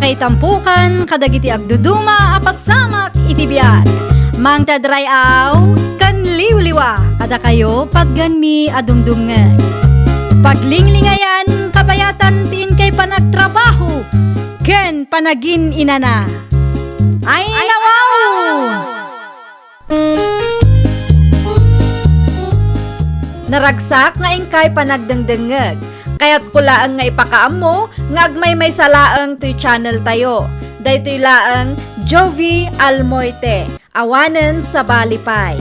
kay tampukan, kadagiti agduduma, apasamak itibiyag. Mang tadray aw, kan liwliwa, kada kayo pagganmi adumdumngay. Paglinglingayan, kabayatan tin kay panagtrabaho, ken panagin inana. Ay nawaw! Naragsak nga ingkay panagdengdengeg. Kaya't kulaang nga ipakaam mo, nga agmay may salaang to'y channel tayo. Daytoy laang Jovi Almoite, awanen sa balipay.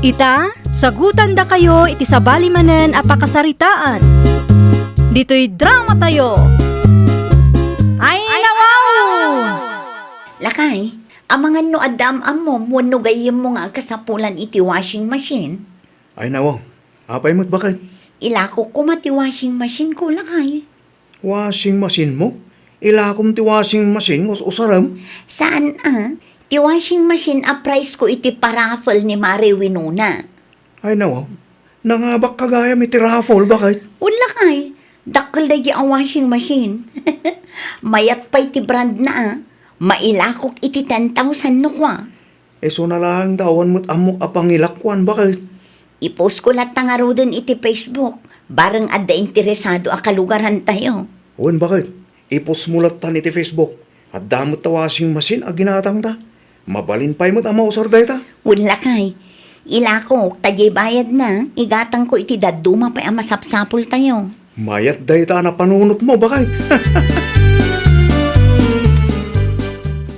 Ita, sagutan da kayo iti sa balimanen apakasaritaan. Dito'y drama tayo. Ay nawaw! Lakay, amangan no adam mo, wano gayem mo nga kasapulan iti washing machine. Ay nawaw, apay mo't bakit? Ilako ko mati washing machine ko, lakay. Washing machine mo? Ilakom ti washing machine mo usaram? Saan Ti washing machine a price ko iti paraffle ni Mare Winona. Ay nawaw, nangabak kagaya may tirafol, bakit? Lakay, dakkel dagi ang washing machine. Mayat pa iti brand na mailakok iti 10,000 no kwa. So na lang dawan mo't amok apangilakwan, bakit? I-post ko lahat nga ro din iti Facebook. Barang adda interesado a kalugaran tayo. Uwan, bakit? Ipos mo latan iti Facebook. At damot ta washing machine a ginatang ta. Mabalin pa'y mo't amausar day ta. Lakay, ilako, tagyay bayad na. Igatang ko iti daduma pa ang masapsapol tayo. Mayat day ta na panunot mo, bakit?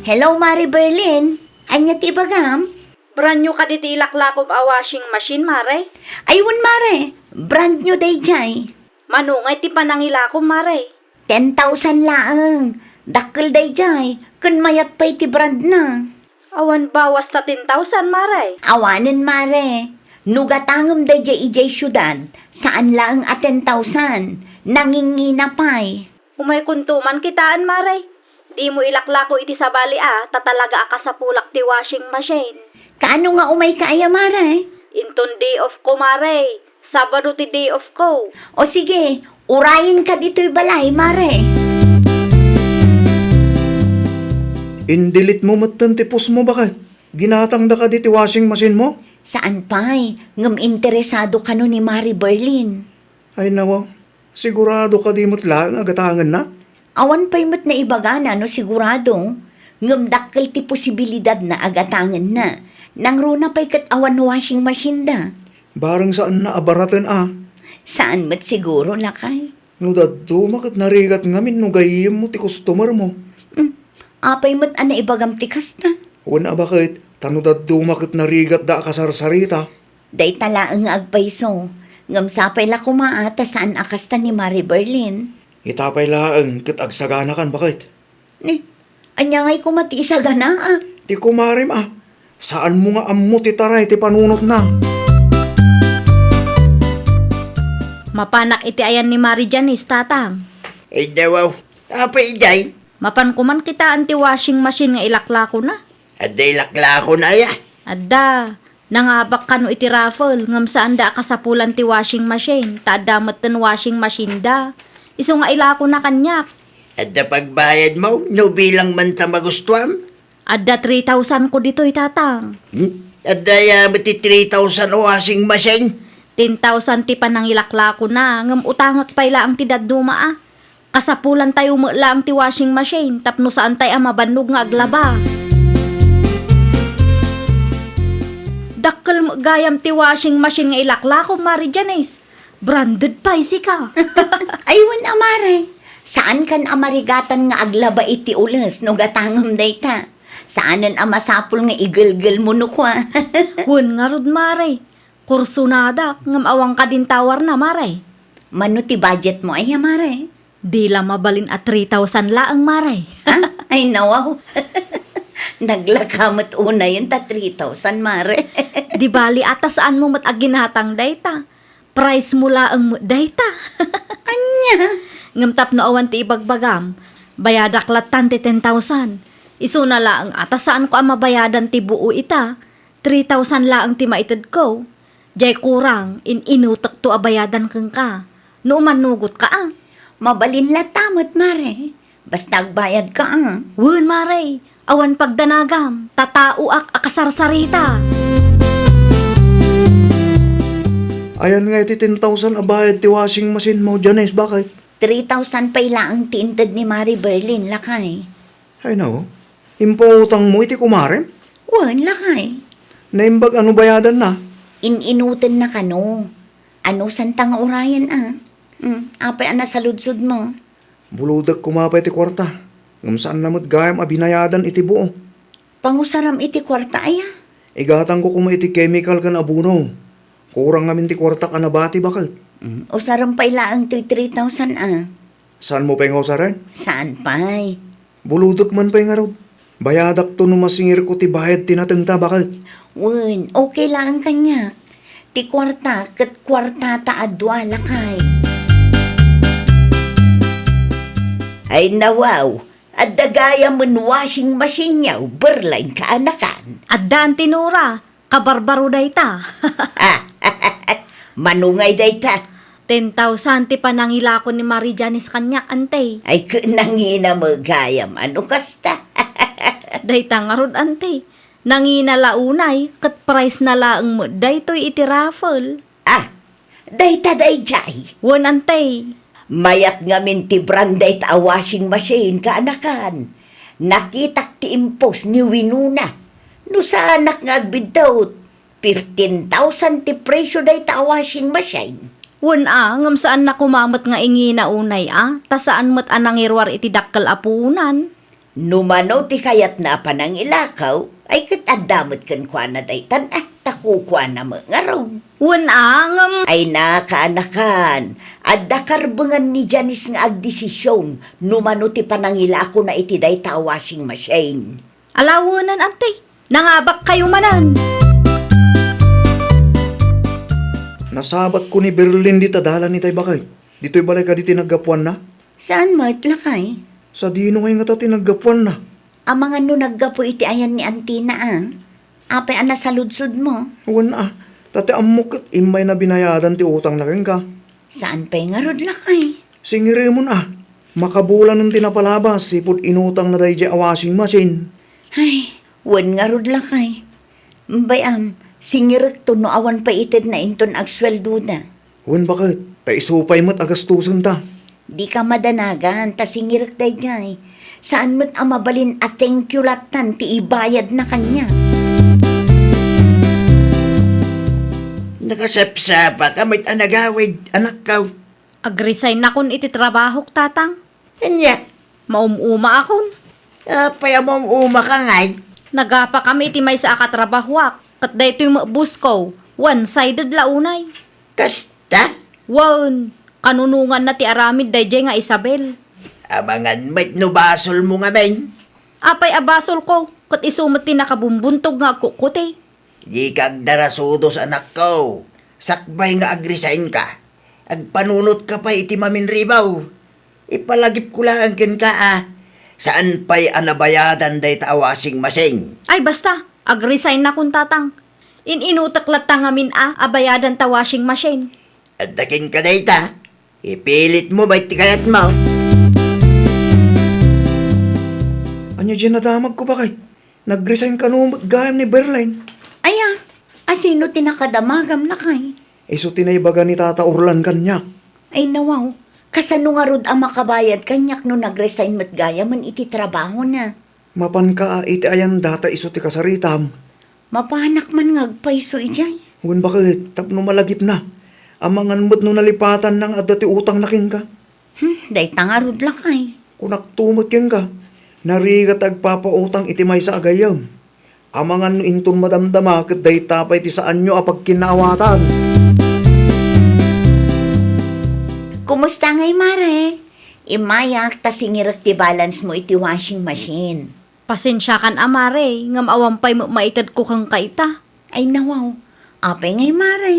Hello, Mari Berlin. Anya ti bagam? Brand new ka diti ilaklakom a washing machine, Mare. Ayun, Mare. Brand new day jay. Manungay ti panangilakom, Mare. 10,000 laang. Dakkel day jay. Kun mayat pa iti brand na. Awan bawas ta 10,000, Mare. Awanin, Mare. Nugatangom day jay ijay syudad. Saan laang a 10,000? Nangingina pa'y. Umay kuntuman kitaan, Mare. Di mo ilaklako iti sabali tatalaga ka sa pulak ti washing machine. Kaano nga umay kaaya, Mare? Inton day off ko, Mare. Sabado ti day off ko. O sige, urayin ka dito'y balay, Mare. Indilit mo matantipos mo, bakit? Ginatang da ka diti washing machine mo? Saan pa'y? Ngam interesado ka no ni Mari Berlin. Ay nawaw, sigurado ka di mo't lang agatangan na? Awan pa'y mat na ibagana no sigurado. Ngam dakkel ti posibilidad na agatangan na. Nang runa pa'y kat awan washing machine da. Barang saan na abaratan Saan mat siguro, lakay? No daddo, makat narigat ngamin no gayim mo ti customer mo. Apay mat ana ibagam tikas na. Una bakit? Tano daddo, makat narigat da kasarsarita. Day talaang nga agpayso. Ngam sapay la kumaata saan akasta ni Mari Berlin. Itapay laang kat agsagana kan, bakit? Ni, anya nga'y kumati isa gana Ti kumarim saan mo nga ammo ti taray ti panunot na? Mapanak iti ayan ni Mari Janice, tatang. Ay dawaw, apa ijay? Mapan kuman kita anti washing machine nga ilaklako na. Aday lakla ko na ya. Adda, nangabak ka no iti raffle, ngam saan da kasapulan ti washing machine, taadamat ten washing machine da. Iso nga ilako na kanyak. Ada pagbayad mo, no bilang man ta magustuhan. Adda 3,000 ko dito'y tatang. Ada mati 3,000 o washing machine. 10,000 ti panang ilaklako na, ngam utangak pay laang ti daduma Kasapulan tayo mo laang ti washing machine, tapno saan tayo mabanog nga aglaba. Dakkel mo gayam ti washing machine nga ilaklako, Mari Janice. Branded pa ka. Aywan, Mare. Saan kan amarigatan nga aglaba iti ules no gatangam dayta? Saanan amasapol nga igilgil mo no kwa? Hun nga rod, Mare. Kursunada, ngam awang ka din tawar na, Mare. Mano ti budget mo ay, Mare? Di lang mabalin at 3,000 laang, Mare. Ay, nawaw. Naglakamot una yun ta 3,000, Mare. Di bali atas saan mo mat aginatang dayta. Price mo laang mo dayta. Anya? Ngamtap no awan ti ibagbagam. Bayadak latan ti 10,000. Iso na laang atas saan ko ang mabayadan ti buo ita. 3,000 laang ti maitid ko. Jay kurang, inutak to abayadan kang ka. No manugot ka Mabalin latamot, Mare. Basta agbayad ka Wen mare, awan pagdanagam, tatauak akasarsarita. Ayan nga iti 10,000 abayad ti washing machine mo, Janice, bakit? 3,000 pa ila ang tintad ni Mari Berlin, lakay. Ay no, impautang mo iti kumarem? Wan, lakay. Naimbag ano bayadan na? Ininutan na kano. Ano santang urayan apay ana sa ludsod mo. Buludag kumapay ti kwarta. Ngam saan namot gayam abinayadan iti buo. Pangusaram iti kwarta aya. Igatang ko kuma iti chemical kan abuno. Kurang ngamin ti kwarta ka na bati bakit? Usaram pa ila ang 3,000 Saan mo pengaw sa rin? Saan pa'y? Buludag man pa'y nga raw. Bayadak to numasingir ko ti bayad tinatenta bakit? Wen, okay lang ang kanya. Ti kwarta, kat kwarta ta adwa lakay. Ay nawaw, at dagaya man washing machine yaw, berlain ka anakan. Addaan tinura, kabarbaro dayta. Manungay dayta. 10,000 ti panangila ko ni Marie Janice kanyak antay. Ay nangina magayam, ano kasta? Dayta nga rod antay. Nangina launay, kat price na laang mo, daytoy iti raffle. Dayta dayjay. Wen antay. Mayat nga min ti branday ta washing machine ka anakan. Nakitak ti impos ni Winuna. No sa anak nga agbidawt, 15,000 ti presyo day ta washing machine. Wen ngam saan na kumamat nga ingi na unay ta saan mo't anang irwar iti dakkel apunan. Numano ti kayat na panang ilakaw, ay katadamot kan kwa na daytan, takukwa na mga raw. Wen ngam Ay nakaanakan, at dakarbangan ni Janice nga agdesisyon, numano ti panangila ako na iti day ta washing machine. alawanan antay. Nangabak kayo manan. Nasabat ko ni Berlin di tadalan ni tay bakit? Dito'y balay ka di tinagapuan na? Saan mo itlakay? Sa dino ngayon nga ta tinagapuan na. Ang mga nunaggapo iti ayan ni Antina Apay ana sa ludsod mo. Wan tate amok imay na binayadan ti utang na ken ka. Saan pa'y nga rod lakay? Singire mo na. Makabulan ng tinapalabas, sipod inutang na dahi di washing machine. Ay, wan nga rod lakay. Bayam, singirek to no awan pa ited na inton agsweldo na. Wan bakit? Ta isupay mo't agastusan ta. Di ka madanagan, ta singirek day jay. Saan mo't amabalin at thank you latan ti ibayad na kanya. Nakasapsapa ka, may anagawid, anak ka. Agresign na kun iti trabahok tatang. Kanya, Maumuma akon. payamom uma ka ngay. Nagapa kami iti may sa akatrabahwak. Kat daytoy mabus ko. One-sided launay. Kasta, Wen, kanunungan na ti aramid dayjay nga Isabel. abangan may nubasol mo nga men. Apay abasol ko. Kat isumot ti nakabumbuntog nga kukuti. Di kag darasudos anak ko. Sakbay nga agresign ka. Agpanunot ka pa iti maminribaw. Ipalagip ko lang ken ka Saan pa'y anabayadan day ta washing machine? Ay basta, agresign na kun tatang. Inutaklat ta ngamin abayadan ta washing machine. At dakin ka day ta. Ipilit mo ba'y tikayat mo? Anya dyan nadamag ko bakit? Nag-resign ka numot gayam ni Berlin. Aya, asino tinakadamagam lakay? Iso tinaybaga ni Tata Orlan kanyak. Ay nawaw, kasano nga rod ang makabayad kanyak no nag-resign mat gaya man iti trabaho na. Mapan ka iti ayan data iso ti kasaritam. Mapanak man ngagpaiso ijay. Wan bakit? Tapno malagip na. Amangan mo't no nalipatan ng adati utang na king ka. Day tanga rod lakay. Kunak tumot king ka. Narigat agpapautang iti may sa agayam. Amangan no inton madamdama kat day tapay ti saan nyo apag kinawatan. Kumusta ngay mare? Imayak ta singirak ti balance mo iti washing machine. Pasensya kan amare, ngam awampay maitad ko kang kaita. Ay nawaw, apay ngay mare.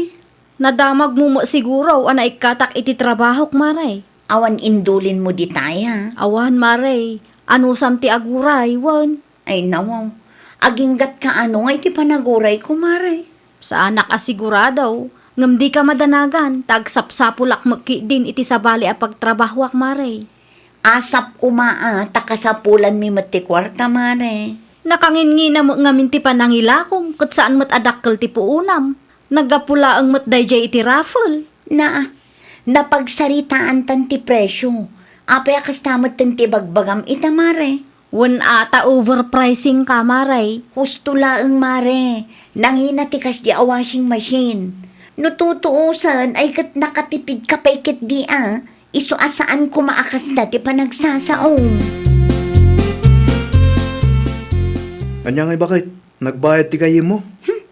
Nadamag mo siguro ana ikatak iti trabahok mare. Awan indulin mo di taya. Awan mare, ano sam ti aguray, wan. Ay nawaw, aginggat ka ano ngay ti panaguray ko mare. Sa anak asigurado, ngam di ka madanagan, tagsapsapulak magki din iti sabali a pagtrabahwak mare. Asap kumaa, takasapulan mi mati kwarta mare. Nakangingi na mo nga minti pa nangilakong kat saan mat adakkel ti puunam. Nagapula ang mat dayjay iti raffle. Napagsaritaan tan ti presyo. Apay akas tamat tan ti bagbagam ita mare. Wan ata overpricing ka, maray. Husto laeng mare. Nangina ti kas di a washing machine. Nututuusan ay kat nakatipid ka pa'y kit di iso asaan kumaakas na ti panagsasaong. Anya ngay bakit? Nagbayad ti kayo mo?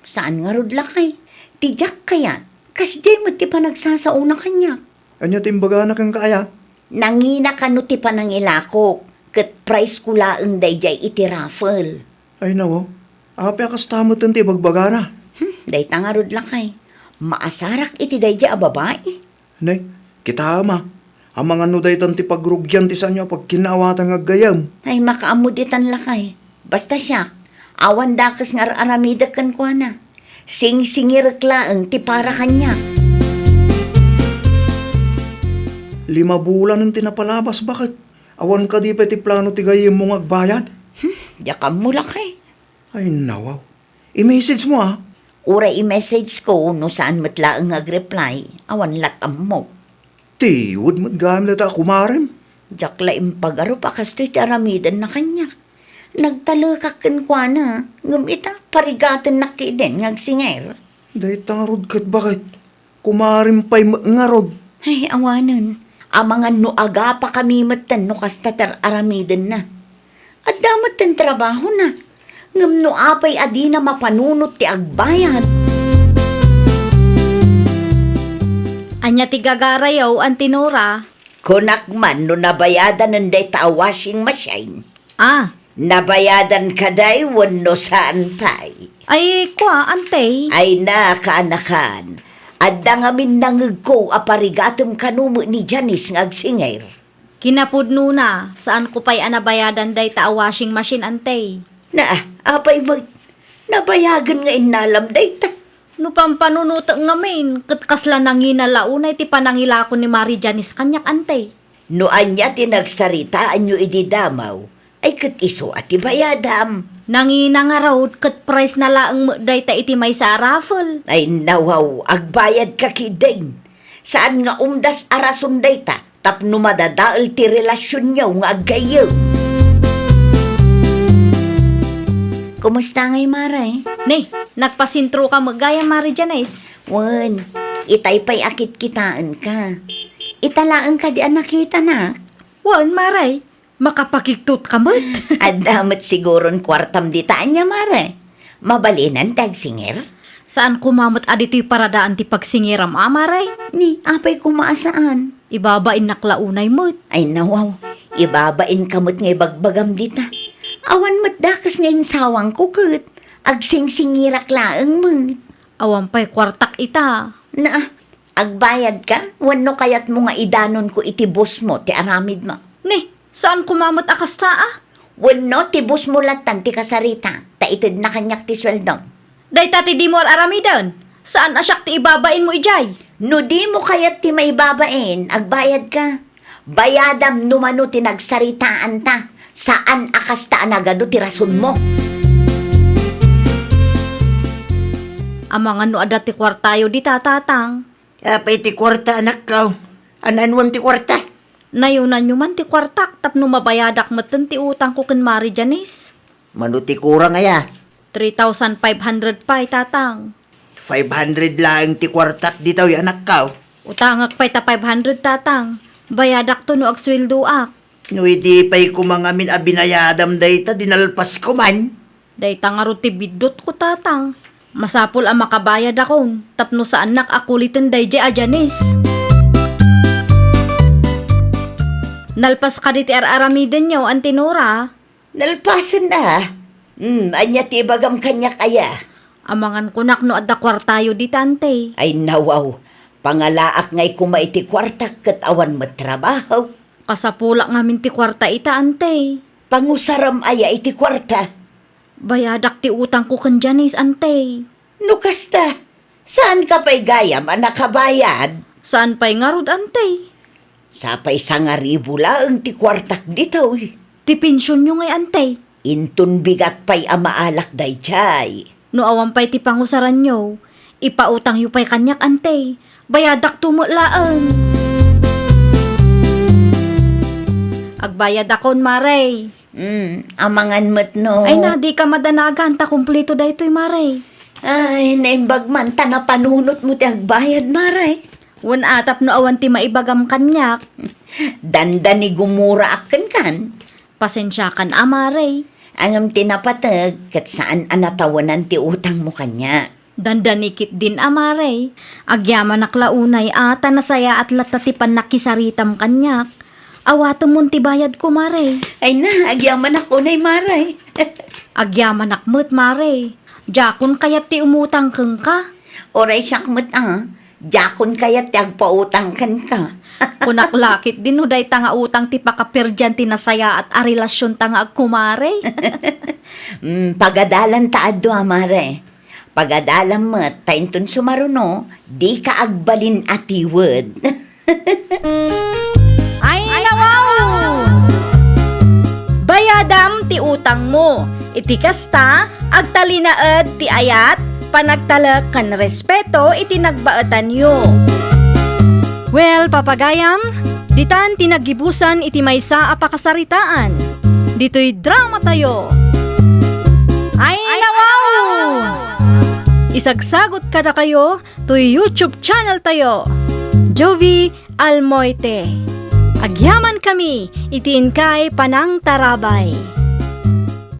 Saan nga rod lakay? Tijak kaya? Kas di mo ti panagsasaong na kanya. Anya timbaga na kang kaya? Nangina ka no ti panangilakok. Kat price ko laeng dayjay iti raffle. Ay nawo, api akas tamot ti bagbagana. Day nga rod lakay. Maasarak iti dayjay a babae. Nay, kita ama. Ang mga nuday tan ti pagrugyan ti sa inyo pag kinawatan nga gayam. Ay makaamuditan lakay. Basta siya, awan dakas nga aramida kan kwa na. Sing-singir klaeng ti para kanya. 5 bulan ang tinapalabas, bakit? Awan ka di pa ti plano ti gayam mo nga agbayad? Yakam mo lakay. Ay nawaw. I-message mo Ura i-message ko no saan matlaang ag-reply. Awan latam mo. Tiwod mo't gamit ta kumarem. Jakla impagaro pa kasto'y ti aramidan na kanya. Nagtalakakan kwa na. Ngumita, parigatan na kiden ngagsinger. Dahil tangarod kat bakit? Kumarem pa'y ngarod. Ay, awanan. Amangan no aga pa kami matan no kastatar aramidan na. At damat ang trabaho na. Ngam no apay adi na mapanunot ti agbayad. Anya ti gagarayaw ang tinura. Kunakman no nabayadan ng day ta washing machine. Ah, Nabayadan ka day wano saan pa'y. ay kwa, ante. Ay na kaanakan. Adda ngamin nangagko aparigatom kanumo ni Janice ngagsinger. Kinapudno na, saan ko pa'y anabayadan day ta washing machine, ante. Apay nabayagan nga inalam day ta. No pampanunuto ngamin, katkasla nanginalaunay ti panangilako ni Mari Janice kanyak, ante. No anya tinagsarita anyo ididamaw. Ay kat iso at ibayadam. Nangina nga raw, kat price na laang day ta iti may sa raffle. Ay nawaw, agbayad ka kidain. Saan nga umdas arason day ta, tapno madadaal ti relasyon niyaw nga aggayaw. Kumusta ngay Maray? Ne, nagpasintro ka magaya Mari Janice. Wan, itay pa'y akit kitaan ka. Italaan ka di nakita na. Wan, Maray, makapakiktot ka mo't. At damat siguron kwartam di taan niya Maray. Mabalinan tagsinger? Saan kumamot adito'y paradaan ti pagsingiram, Maray? Ni, apay kumaasaan. Ibabain naklaunay mo't. Ay nawaw, ibabain kamot ngay bagbagam dita. Awan matdakas ngayon sawang kukut. Agsing-singirak laang mo't. Awan pa'y kwartak ita. Na, agbayad ka? Wano kayat mo nga idanon ko itibos mo, ti aramid mo. Ne, saan kumamot akas ta Wano tibos mo latan ti kasarita, taitid na kanyak ti sweldong. Day tati di mo aramidon. Saan asyak ti ibabain mo ijay? No di mo kayat ti may babain, agbayad ka. Bayadam numano ti nagsaritaan ta, saan akas ta anagado ti rason mo. Amangan no adat ti kwartayo di tatatang. Apay ti kwarta anak ka. Ananwan ti kwarta. Nayunan nyo man ti kwartak tapno mabayadak matan ti utang ko ken Mari Janice. Manuti kurang aya. 3,500 pa tatang. 500 lang ti kwartak ditaw ya anak ka. Utangak pa'y ta 500 tatang. Bayadak to no agsweldoak. No hindi pa'y kumangamin abinayadam dayta dinalpas ko man. Day tangaro ti bidot ko tatang. Masapol ang makabayad akong. Tapno sa anak akulitin day a Janice. Nalpas ka di ti aramiden nyo, antinora. Nalpasan na. Anya ti bagam kanyak aya. Amangan kunak no adda kwartayo di tante. Ay nawaw, pangalaak ngay kumaiti kwartak kat awan matrabaho. Kasapulak ngamin ti kwarta ita ante. Pangusaram aya iti kwarta. Bayadak ti utang ko kan Janice ante. No kasta, saan ka pa'y gayam ang nakabayad? Saan pa'y ngarod ante? Sapay 1,000 laang ti kwartak dito. Ti pensyon nyo ngay antay. Intun bigat pa'y amaalak day chay. No awan pa'y ti pangusaran nyo, ipautang yu pa'y kanyak antay. Bayadak tumutlaan. Agbayad akon, Maray. Amangan mo't no. Ay na, di ka madanagan, ta kumplito da ito'y, Maray. Ay, naimbag man ta na panunot mo ti agbayad, Maray. Wan atap no awan ti maibagam kanyak. Dandan ni gumura akin kan. Pasensya kan, Maray. Angam tinapatag, kat saan anatawanan ti utang mo kanya. Dandanikit din, Maray. Agyaman naklaunay ata nasaya at latatipan nakisaritam kanyak. Awato mon ti bayad ko, Maray. Ay na, agyaman ako na Maray. Agyaman nakmut, Maray. Jakon kayat ti umutang keng ka. Oray siyakmat Jakon kaya ti agpautang kan ka. Kunaklakit din huday tanga utang ti pakaperdyan ti nasaya at arelasyon tanga agkumare. Pagadalan taado Maray. Pagadalan mo, taintun sumaruno, di ka agbalin atiwad. Ay, nawaw! Bayadam ti utang mo. Iti kasta, agtalinaed ti ayat, panagtalak kan respeto iti nagbaetan yo. Well, papagayam, ditan tinagibusan iti maysa a pakasaritaan. Dito'y drama tayo. Ay, nawaw! Isagsagot kada kayo to YouTube channel tayo. Jovi Almoite. Agyaman kami, itiin kay Panang Tarabay.